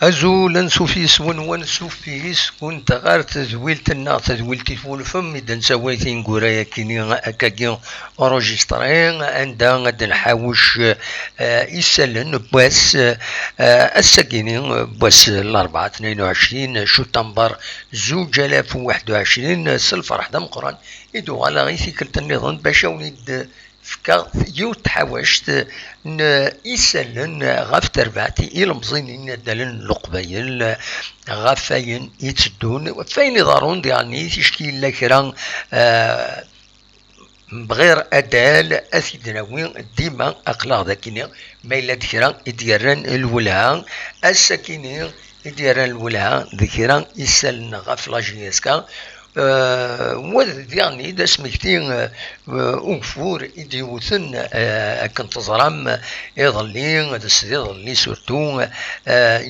أزول سوفيس ون سوفيس كنت غير تزويلت النا تزويلتي فول فم إذا نسويتين قرايا كيني أكاكيو أوروجيسترين عندها غاد نحاوش يسلن بواس السكيني بواس الأربعة 22 شتنبر 2021 سلفرح دم قران إدو على غيثي كلت النظام باش وليد فكا يو تحاوشت يسلن غاف تربعتي إلمزين دالن لقبيل غافين يتسدون فين يضارون يعني تشكيل لكرا بغير أدال أثيدناوي ديما أقلاغ ذاكيني ما إلا ذكرا إديران الولها السكيني إديران الولها ذكرا يسلن غاف لاجيسكا يعني دا سمكتين أنفور إديوثن أكن تزرام يظلين يظلي سورتو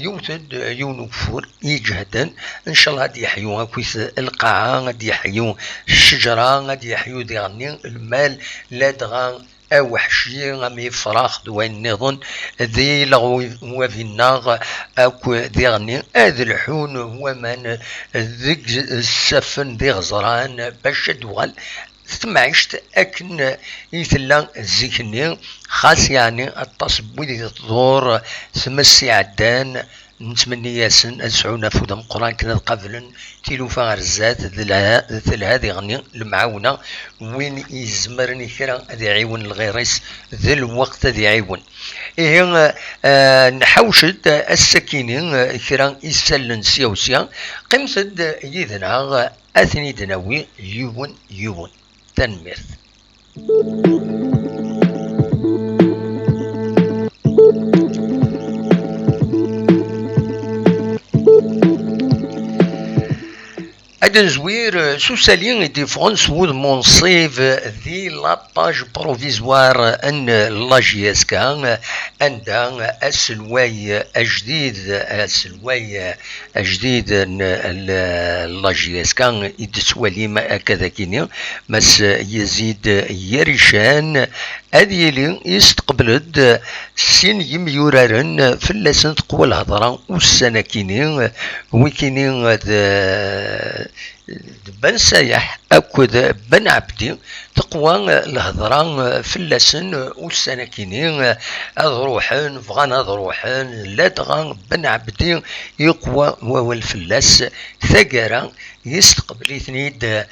يوثد يون أنفور يجهدن إن شاء الله غادي يحيو كويس القاعة غادي يحيو الشجرة غادي يحيو ديغني المال لا دغا وحشي غامي فراخ دوين نظن ذي لغو وفي الناغ أكو ذيغني هذا الحون هو من ذيك السفن ذي غزران باش دوال ثم عشت أكن يثلا الزيكني خاص يعني التصب ذي تدور ثمسي عدان نتمنى ياسن أسعونا فودم قران كنا قبل تيلوفا غرزات ذل هذه غني المعاونة وين يزمرني كرا ذي يعاون الغيريس ذي الوقت ذي يعاون إيه نحوشد السكينين كرا يسلن سيوسيا قمصد يذنا أثني دناوي يون تنمير. هذا زوير سوسالين دي فرانس وود مونسيف ذي لاباج بروفيزوار ان لاجيسكا عندها السلواي الجديد لاجيسكا يتسواليم هكذا كيني مس يزيد يريشان هذه يستقبلد سين يميورارن في اللسان تقوى الهضرة والسنة كيني وكيني بن سايح أكد بن عبدي تقوى الهضرة في اللسن والسنكينين أضروحن فغان أضروحن لا تغان بن عبدي يقوى والفلاس ثقرا يستقبل ثنيد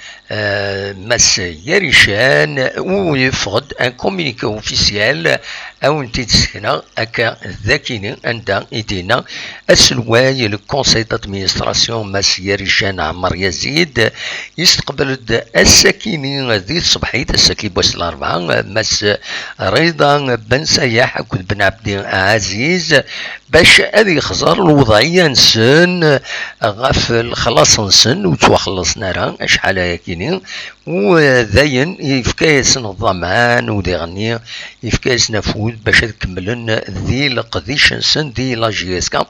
مس يريشان ويفقد ان كومينيكي اوفيسيال او نتي تسكنا اكا ذاكيني عندها ايدينا السلواي الكونسي دادمينستراسيون مس يريشان عمر يزيد يستقبل السكيني ذي الصبحيت السكي بوس الاربعه مس رضا بن سياح كنت بن عبد عزيز باش هذه خزر الوضعيه نسن غاف الخلاص نسن وتوخلصنا راه شحال هكيني وذاين يفكاس الضمان وديغني يفكاس نفوذ باش تكملن ذي القضيش نسن ذي لاجيسكا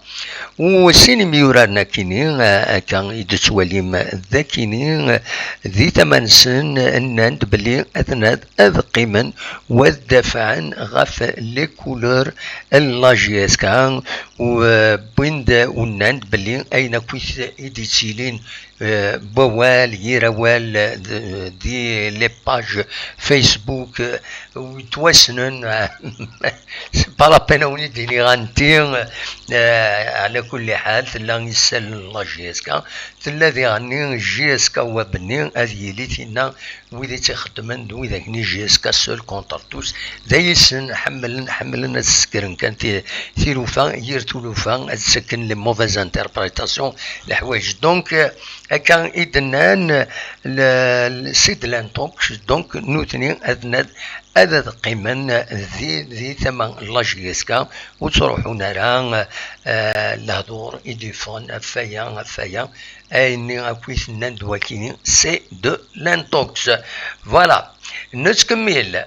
وسين ميورارنا كيني كان يدتواليم ذاكيني ذي ثمان سن الناند بلي اثناد اذ قيمن والدفعن غاف لي كولور اللاجيسكا وبويند وناند بلي اين كويس ايديتيلين بوال يروال دي لي باج فيسبوك ويتوسنن با لا بين وني ديني غانتي على كل حال تلا يسال لا جيسكا تلا ذي غني جيسكا وبني هذه اللي تينا ويدي تخدمن ويداك ني جيسكا سول كونتر توس دايسن حملنا السكرن كانت تيلوفا يرتولوفا تسكن لي موفيز انتربريتاسيون الحوايج دونك كان إدنان السيد لانتوكس دونك نوتني أذناد هذا قيمن ذي ثمن لاجيسكا وتروحون راه الهضور يديفون فيا أيني أكويس نندواكيني سي دو لانتوكس فوالا نتكمل.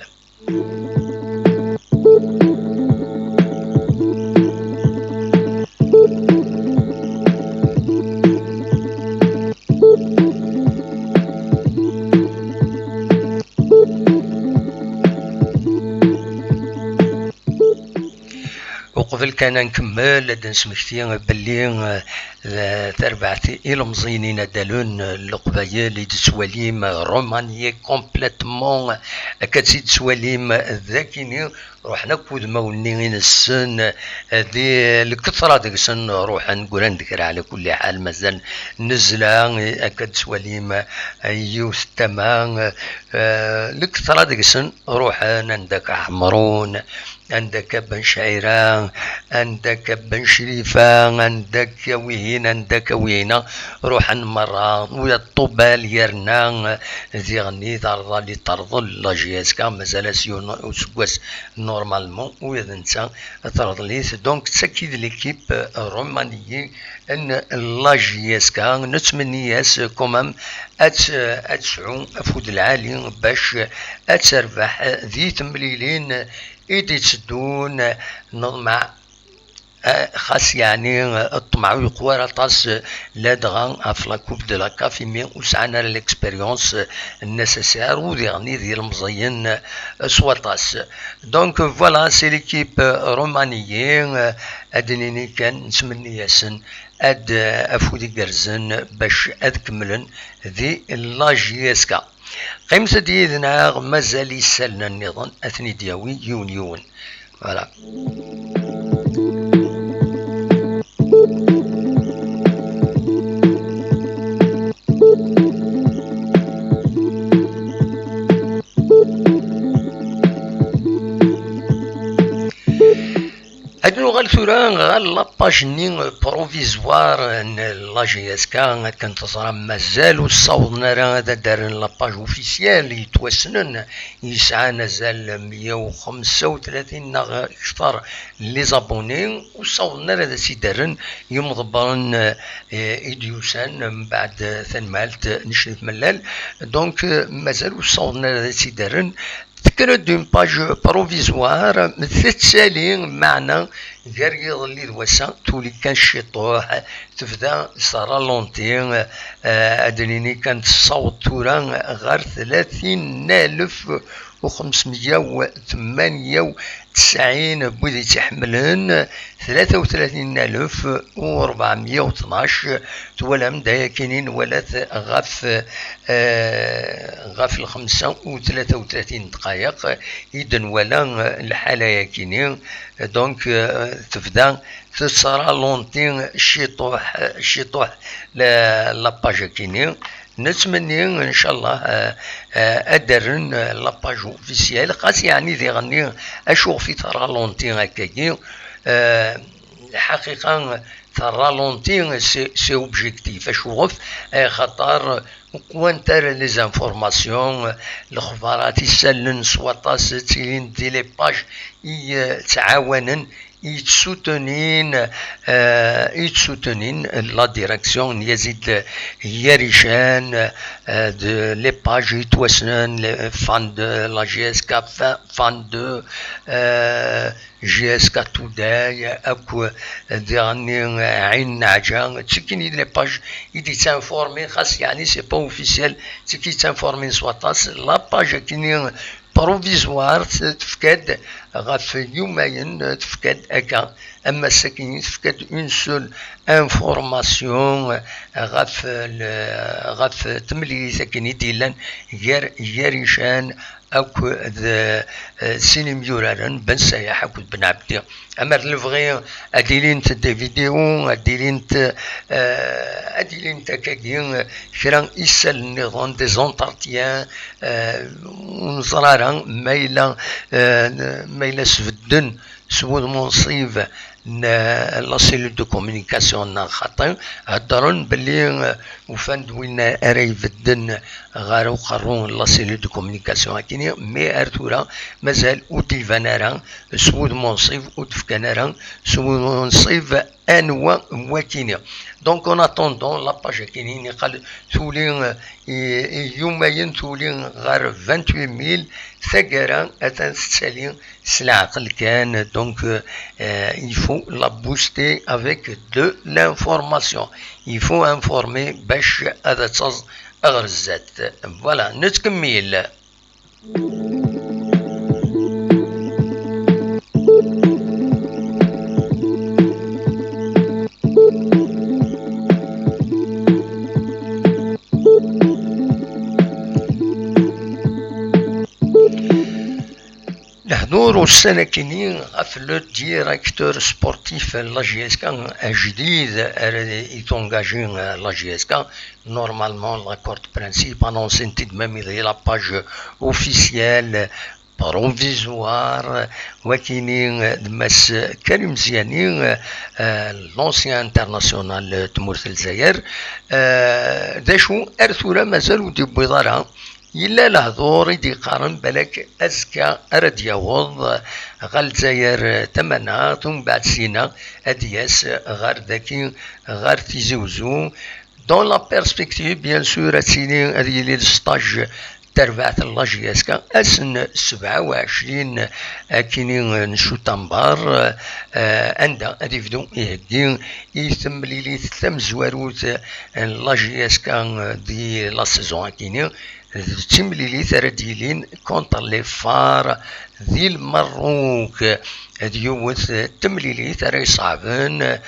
قبل كان نكمل هاد نسمكتي باللي تربعتي المزينين دالون القبايل تسواليم رومانية كومبليتمون كتسي تسواليم ذاكيني روحنا كود ماونين السن هذه الكثرة ديك السن روح نقول نذكر على كل حال مازال نزلة أكد سواليم يوث تمام الكثرة ديك السن روح عندك حمرون عندك بن شعيران عندك بن شريفة عندك وين عندك وينا روح مرة ويا الطوبال يرنا ذي غني ترضى اللي ترضى لا جياسكا مازال سيون سكواس نورمالمون ويا انت ترضى ليس دونك تاكيد ليكيب رومانية ان لا جياسكا نتمنى ياس كومام اتسعو فود العالي باش اتربح ذي تمليلين إيدي تسدون نضمع خاص يعني الطمع يقوى رطاس لادغان افلا كوب دو لا كافي مي وسعنا ليكسبيريونس النسيسير وديرني ديال المزيان سواطاس دونك فوالا سي ليكيب رومانيين ادنيني كان نتمنى ياسن اد افودي كرزن باش ادكملن ذي لا جياسكا قيمة ديالنا مازال يسالنا النظام اثني دياوي يون فوالا هادو غال ثورا غال لاباج ني بروفيزوار لا جي اس كا كنتظرا مازال وصاوضنا راه هذا دار لاباج اوفيسيال يتوسنن يسعى مازال 135 اكثر لي زابوني وصاوضنا هذا سي دارن يمضبرن ايديوسان من بعد ثنمالت نشرف ملال دونك مازال وصاوضنا هذا سي دارن تكرر دون باج بروفيزوار تتسالي معنا غير يظل دوسا تولي كان شطوح تبدا صرالونتي ادريني كانت الصوت تورا غير 30,598 بودي تحملن 33,412 تولم دايكينين ولات غاف 35 دقائق إذن ولا الحالة يكينين دونك تبدا تصرى لونتين شطوح لاباج كينين نتمنى ان شاء الله ادرن لاباج اوفيسيال خاص يعني ذي غني اشوف في ترالونتين هكاكي الحقيقه ترالونتين سي اوبجيكتيف اشوف خاطر وانتر لي زانفورماسيون الاخبارات يسالن سواطاس تيلين دي لي باج يتعاونن يتسوتنين لا ديريكسيون يزيد يريشان دو لي باج يتوسنن فان دو لا جي اس كا فان دو جي اس كا توداي اكو ديرني عين نعجة تسكيني لي باج يدي تانفورمي خاص يعني سي با اوفيسيال تسكي تانفورمي سواتاس لا باج كيني بروفيزوار تفكاد غاف يومين تفكاد هكا اما ساكنين تفكاد اون سول انفورماسيون غاف تملي ساكني ديلان غير يريشان اكو سينم يورارن بن سياح اكو بن عبدي اما الفغي اديلين دي فيديو اديلين كاكين كرا يسال النظام دي زونتارتيان ونصرارا مايلا سفدن سود منصيف لا سيلول دو كومونيكاسيون خاطر هضرون بلي وفان وين راي يفدن غارو قرون لا سيلول دو كومونيكاسيون كيني مي ارتورا مازال وديفانارا سود منصيف ودفكانارا سود منصيف انوا وكيني دونك اون اتوندون لا باج كيني قال تولي يومين تولي غير 28000 ثقرا اتان تسالي سلعقل كان دونك il faut la booster avec de l'information il faut informer باش هذا تصز اغرزات فوالا نتكمل نهضروا السنة كيني في لو ديريكتور سبورتيف لا جي اس كا جديد يتونجاجي لا جي اس كا نورمالمون لاكورد برانسيب انونسينتي دمامي لا باج اوفيسيال بروفيزوار وكيني دماس كريم زياني لونسيان انترناسيونال تمورت الجزائر داشو ارثولا مازالو دي بيضارها إلا الهضور يدي قارن بالك أزكى أرد يوض غال الجزائر تمنات ومن بعد سينا أدياس غار ذاكي غار تيزوزو دون لا بيرسبكتيف بيان سور أتسيني هذه لي ستاج تربعت الله جياسكا أسن 27 كيني نشو تنبار عندها غادي يبدو يهدي يتم ليلي تم زواروت لا جياسكا دي لا سيزون كيني تمليلي ثرديلين كونتر لي فار ذي المروك ديوث تمليلي ثري صعبن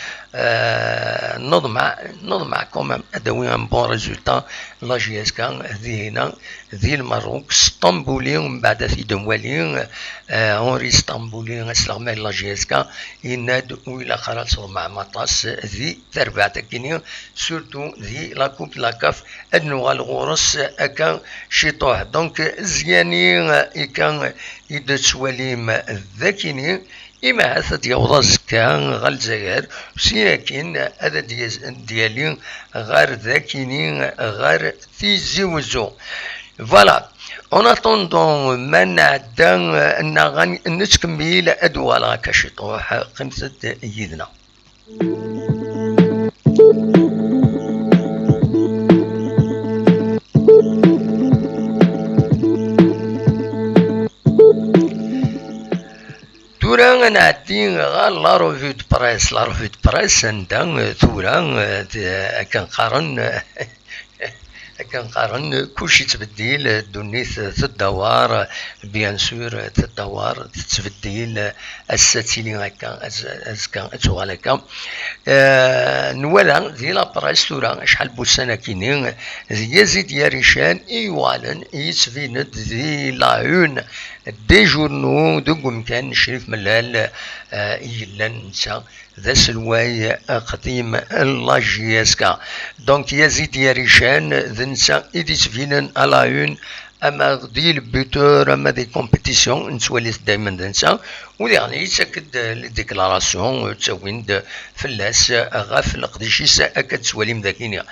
نضمع كومام ادوي ان بون ريزولتا لا جي اس كا ذي هنا ذي المروك اسطنبولي ومن بعد في دموالي اونري اسطنبولي اسلغمي لا جي اس كا يناد ويلا خلاص مع مطاس ذي تربعت كيني سورتو ذي لا كوب لا كاف ادنو الغورس اكا شيطوح دونك زياني كان يدسواليم ذاكيني إما هذا ديال زكا غال الجزائر سيكين هذا ديالي غير ذاكيني غير تيزيوزو فوالا اون اتوندون ما نعدا ان نتكمل ادوالا كشطوح قمت يدنا تورا نعدي غير لا روفي دو بريس لا روفي دو بريس عندها تورا كنقارن كلشي تبديل دونيت تدوار بيان سور تدوار تتبديل الساتيلي هكا ازكا اتوغال هكا نوالا دي لابرايس تورا شحال بوسانه كاينين يزيد يا ريشان ايوالا يتفيند دي لا اون دي جورنو دوكم كان شريف ملال يلا نتا ذا سلواي قديم لا جي اس كا دونك يزيد يا ريشان ذنسا إدي تفينن على اون اما دي البيتور اما دي كومبيتيسيون نتولي دايما ذنسا ويعني يتاكد الديكلاراسيون تسوين فلاس غاف القديشيس اكد تسواليم ذاكينيا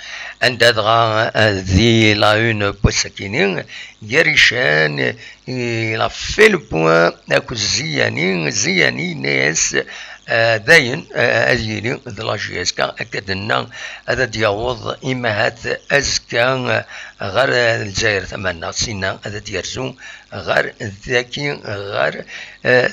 عند هذا ذي لا اون بوساكينين يا ريشان لا في لو بوان اكو زياني ناس داين أزيلي لا جي اس كا أكد لنا هذا دياوض إمهات أزكا غير الجزائر ثمانا سينا هذا ديرزو غير ذاكي غير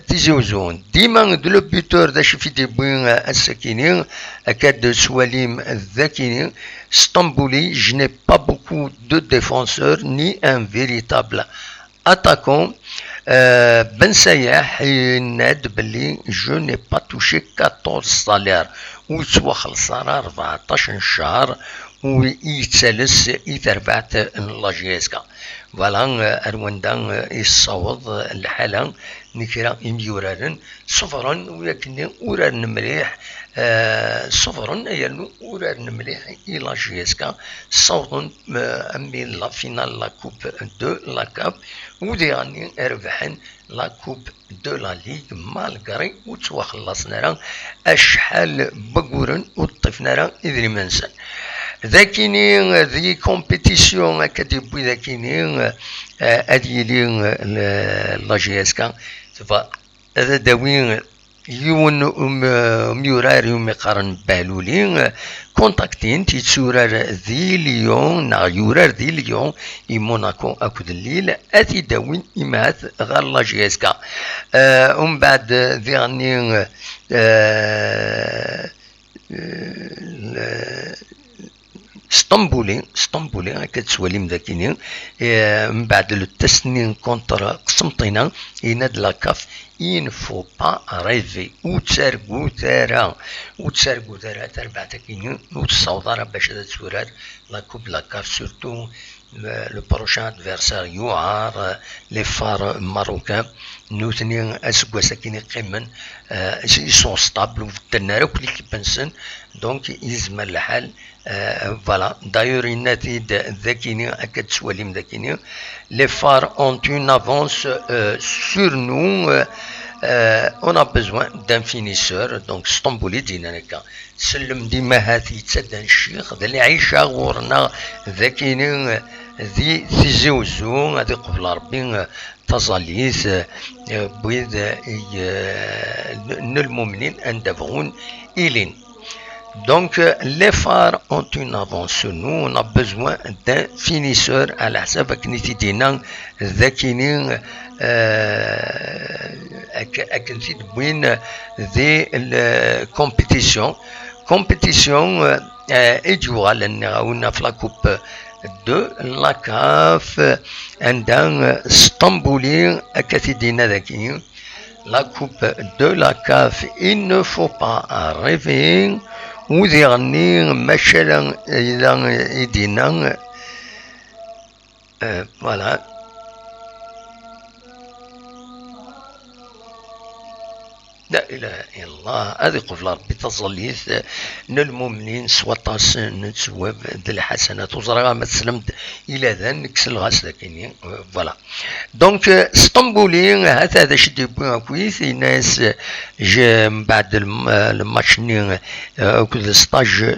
تيزوزون ديما دو لو بيتور دا شفي دي بوين الساكينين أكاد سواليم الذاكينين اسطنبولي je n'ai pas beaucoup de défenseurs ni un véritable attaquant بن سياح يناد بلي جو ني با توشي 14 صالير وتوخلص 14 شهر ويتسلس يتربعت لا جي اس كا فوالا ارواندا يصوض الحاله نكرا يميورارن صفرا ولكن ورارن مليح صفرا يالو ورارن مليح الى جي اس كا صوت امي لا فينال لا كوب دو لا كاب ودياني ربحن لا كوب دو لا ليغ مالغري وتوخلصنا راه اشحال بقورن وطفنا راه اذري منسن ذاكيني ذي كومبيتيسيون اكاديبوي ذاكيني اديلي لا جي اس كا هذا داوين يون ميوراري ومقارن بالولين كونتاكتين تيتسورار ذي ليون يورار ذي ليون موناكو اكود الليل اتي داوين ايمات غير لا جي اس كا ومن بعد ذي غني اسطنبولي كتسواليم ذاكيني من بعد لو تسنين كونتر قسمطينا يناد لاكاف il ne faut pas rêver وتسرقو تربع تاكيني وتصوض راه باش هذا تسورار لا كوب لا كاف سورتو le prochain adversaire يوعر les phares marocains نوثني اسكواس كيني قيمن ils sont stables وفتنا راك ليكيب نسن دونك يزمر الحال فوالا دايور النتيد ذاكيني اكد سواليم ذاكيني les phares ont une avance sur nous. On a besoin d'un finisseur donc اسطنبولي دينا هكا سلم ديما هاتي تسدى الشيخ ذا اللي عيشة غورنا ذاكيني ذي تيزيوزو هذي قبل ربي تظليث بيض المؤمنين اندفعون إلين. Donc les phares ont une avance sur nous, on a besoin d'un finisseur على حسب كنيتي دينا ذاكيني أكنتي دوين ذي الكومبيتيسيون كومبيتيسيون إجوال لأن في لا كوب de la CAF عندنا اسطنبولي أكتي دينا ذاكي la coupe de la CAF il ne faut pas rêver وذي غني مشالا إذا يدينا voilà لا إله إلا الله هذه قفل ربي تظليث المؤمنين سواطاس نتسواب ذي الحسنات وزرغا ما تسلمت إلى ذا نكسل غاس ذاكيني فوالا دونك اسطنبولي هذا شدي بوين كويس الناس جا من بعد الماتش ني كل ستاج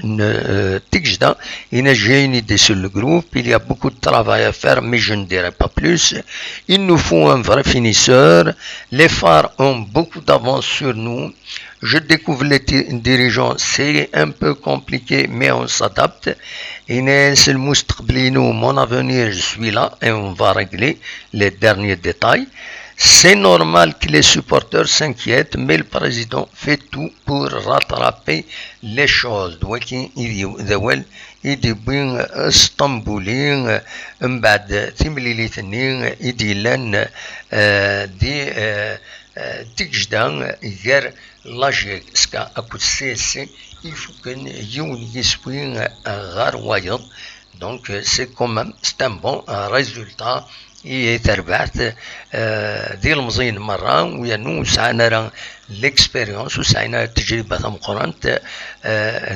تيجدا إنا جايني دي سو لو جروب il y a beaucoup de travail à faire mais je ne dirai pas plus il nous faut un vrai finisseur les phares ont beaucoup d'avance sur nous. Je découvre les dirigeants, c'est un peu compliqué, mais on s'adapte. Inès El Moustaqblino, mon avenir, je suis là et on va régler les derniers détails. C'est normal que les supporters s'inquiètent, mais le président fait tout pour rattraper les choses. يدي بين اسطنبولين من بعد ثمليلي ثنين يدي لان دي تجدان غير لاجيك سكا اكو سيسي يفوكن يون يسوين غار وايض دونك سي كومام سي ان بون ريزولتا تربعت دي المزين مرة ويانو سعنا راه ليكسبيريونس وسعنا التجربة مقارنة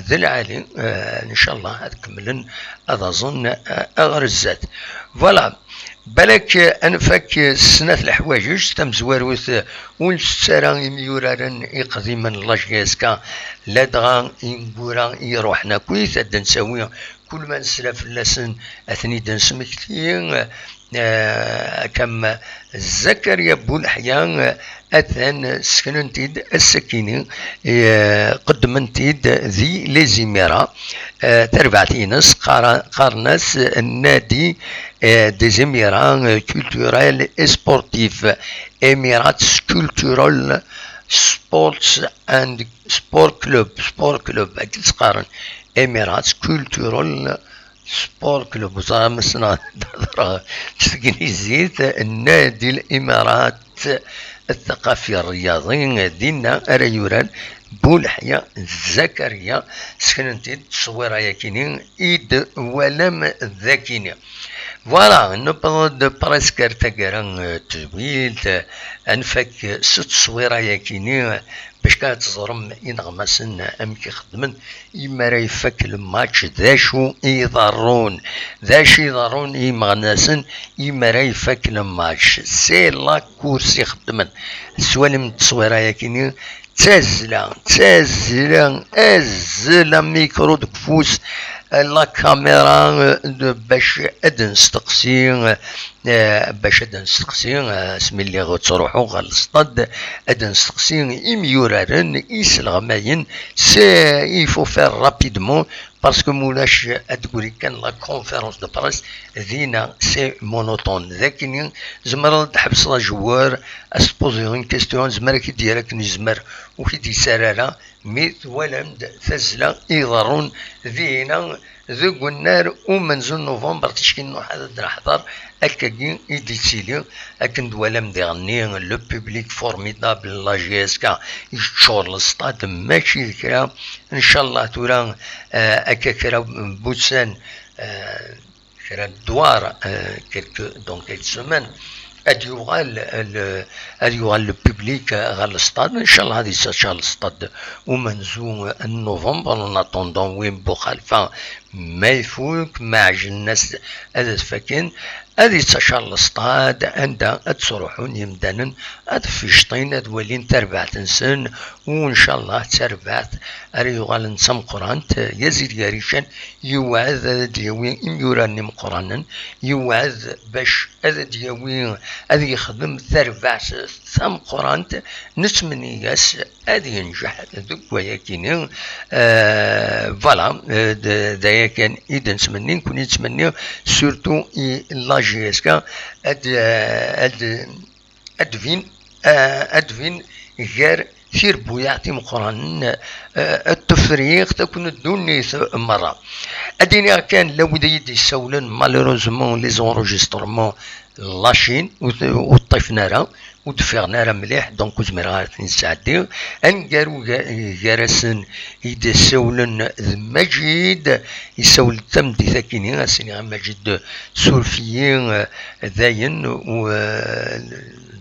ذي العالي ان شاء الله هاد كملن هذا اظن اغرزات فوالا بالك انفك سنة الحوايج تم زواروث ونسرا يميورارن يقديما لاجيسكا لا دغا ينقورا يروحنا كويس هاد نساوي كل ما نسلف لسن اثني دنسمكتين كما زكريا بولحيان أثن سكننتيد السكيني قدمنتيد ذي ليزيميرا تربعتينس قارناس النادي دي زيميرا كولتورال سبورتيف إميرات كولتورال سبورتس اند سبورت كلوب أكيد تقارن إميرات كولتورال سبور كلوب وصامسنا تسكنيزيت النادي الامارات الثقافي الرياضي دينا ريوران بولحيا زكريا سكنتي تصوير ياكينين ايد ولم ذاكيني فوالا نبض براسكار تاكارا تزويل انفك ست تصوير ياكينين باش كتزرم ينغمسن ام كيخدمن اما راه يفك الماتش ذاشو يضرون يمغناسن اما راه يفك الماتش سي لا كورس يخدمن سوالم التصويره ياكيني تازلا ازلا ميكرو دكفوس لا كاميرا باش نستقسي اسمي اللي غتروحو غا الصطاد نستقسي إميورارن يسلغماين سي يفو فير رابيدمون باسكو مولاش تقولي كان لا كونفيرونس دو بريس ذينا سي مونوتون ذاكني زمر تحبس لا جوار اسبوزي اون كيستيون زمر كي ديالك نزمر وكي دي سرالا ميت ولمد ثزلا يضرون ذينا ذوق النار ومنزل نوفمبر تشكين هذا الحضر هكاكي يديتيلي لكن دولا مديغني لو بوبليك فورميدابل لا جي اس كا يتشور السطاد ماشي ذكرى ان شاء الله تورا هكا كرا بوتسان كرا الدوار كيلكو سومان اد يوغال لو بوبليك غير الستاد ان شاء الله غادي يتشال الستاد ومنزو نوفمبر اون اتوندون وين بوخالفه ما يفوك ما عجل الناس هذا فاكين هذه تشال السطاد عندها تروحون يمدانا هاد فيشطين هاد ولين تربعت نسن وان شاء الله تربعت اري يغال نسم قران يزيد ياريشان يوعد هذا دياوي يوراني مقرانا يوعد باش هذا دياوي هذا يخدم تربعت ثم قران نتمني ياس هذا ينجح دوك وياكين فوالا دايا كان اذا نتمني نكون نتمنى سورتو لاجي اسكا ادفين غير سير بو يعطي مقران التفريغ تكون الدنيا مرة اديني كان لو يدي يسولن مالوروزمون لي زونجسترمون لاشين وطيفنا راه ودفعنا راه مليح دونك زميرا نساعدو انقارو جارسن يدسولن مجيد يسول تمدي ثاكيني سيني مجيد سورفيين داين و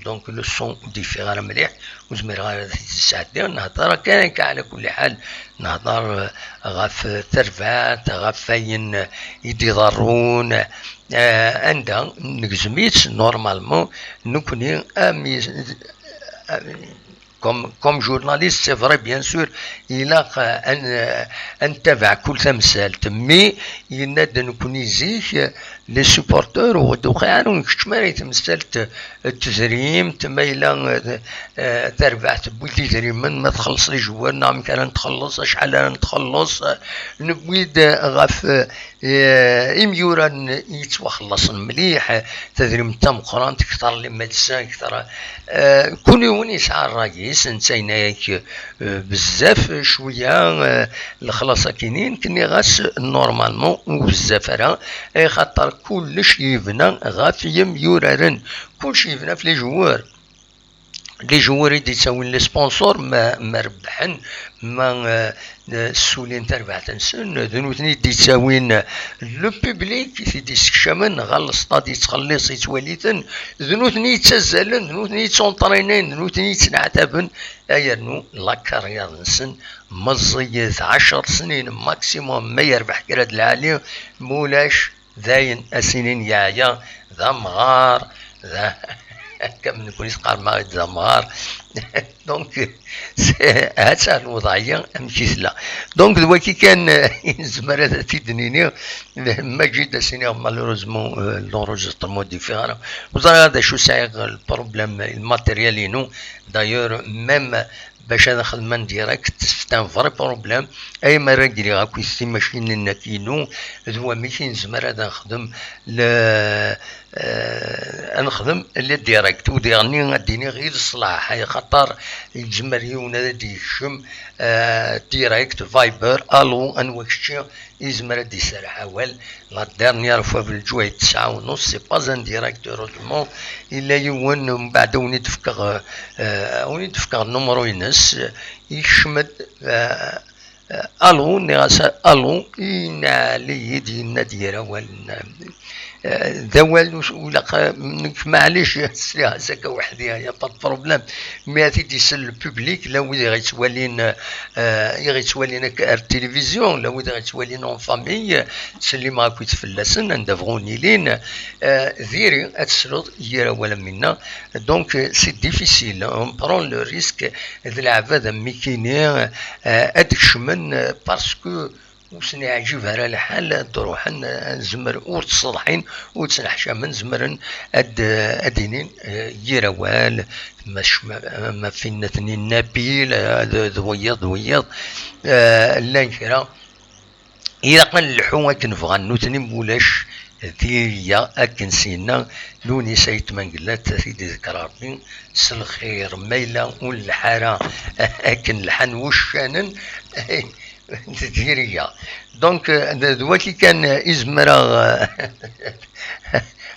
دونك لو سون ديفيغ مليح وزميرا تساعدو نهضر كان على كل حال نهضر غاف ترفات غاف فاين يدي ضرون عندها نجزميت نورمالمون نكوني كوم جورناليست سي فري بيان سور يلاق ان تابع كل تمثال مي يناد نكوني زيك لي سوبورتور ودوخان ونكتشماري تمثلت التزريم تمايلا تربعت بولتي تريمن ما تخلص لي جوار نعم كان نتخلص شحال انا نتخلص نبويد غاف إميوران يتوخلص مليح تدريم تم قران تكثر لي مدسان كثر كوني وني يسعى الرئيس نتايناك بزاف شويه الخلاص كاينين كني غاس نورمالمون وبزاف راه خاطر كلش يبنى غاف يميورارن كلشي يبنى في لي جوار لي جوار يدي تساوي لي سبونسور ما ربحن ما السولين تربع تنسن ذنوتني يدي تساوين لو بوبليك يدي سكشمن غال السطاد يتخلص يتوليتن ذنوتني يتسزلن ذنوتني يتسونطرينين ذنوتني يتنعتبن ايرنو لا كارير نسن مزيت 10 سنين ماكسيموم ما يربح كراد العالي مولاش ذاين اسنين يايا ذا مغار ذا كم نكون يسقار ما يتزمر دونك هاتها الوضعيه مشيتلا دونك دلوقتي كان زمرة تيدنيني مجد سيني مالوروزمون لونجسترمون ديفيرون وزرا هذا شو سايق البروبليم الماتيريالينو دايور ميم باش انا خدمان ديريكت ستان فري بروبليم اي مره كيري غاكو سي ماشين نكينو هو ماشين زمر هذا نخدم نخدم اللي ديريكت وديرني غاديني غير الصلاح هاي خاطر الجمهوريون هذا ديشم ديريكت فايبر الو انواكشي يزمر دي سرح اول لا ديرنيير فوا في الجوايد 9:30 سي با ان ديريكت هوروزمون الا يون من بعد وني تفكر النمرو ينس يشمد الو نغاسا الو ينالي يدي الناديرا ذوال ولا معليش هكا وحدي هي با بروبليم مي تيدي سل البوبليك لا ودي غيتوالين التلفزيون لا ودي غيتوالين اون فامي تسلي معاك يتفلسن ندافغوني لين ذيري اتسلط يرا ولا منا دونك سي ديفيسيل اون برون لو ريسك ذي العباد ميكيني ادكشمن باسكو وسني عجيب على الحال تروحن زمر وتصلحين وتسنحشا من زمرن ادينين يروال ما فينا تنين نبيل ذويض لانكرا إذا قال الحوة كنفغا نوتني مولاش ذيريا أكن سينا لوني سيت منقلات تثيدي ذكرارني سالخير ميلا والحارة أكن الحن وشانن ذيريا دونك دلوقتي كان إزمرا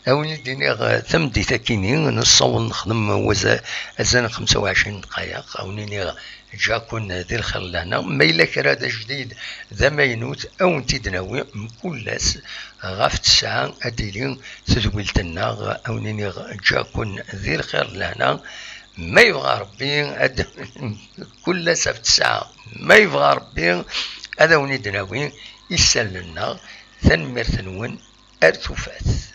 أولي ديني ثمدي تاكيني نصور نخدم وزان 25 دقائق أولي جاكون ذي الخير لهنا ما إلا كرا جديد ذا ماينوت أو نتيدناوي مكلاس غاف تسعة أديلين تدويلتنا أو نيني جاكون ذي الخير لهنا ما يبغى ربي كل سبت ساعة ما يبغى ربي هذا ونيدناوي يسال لنا تنمير ثنون أرتفاث.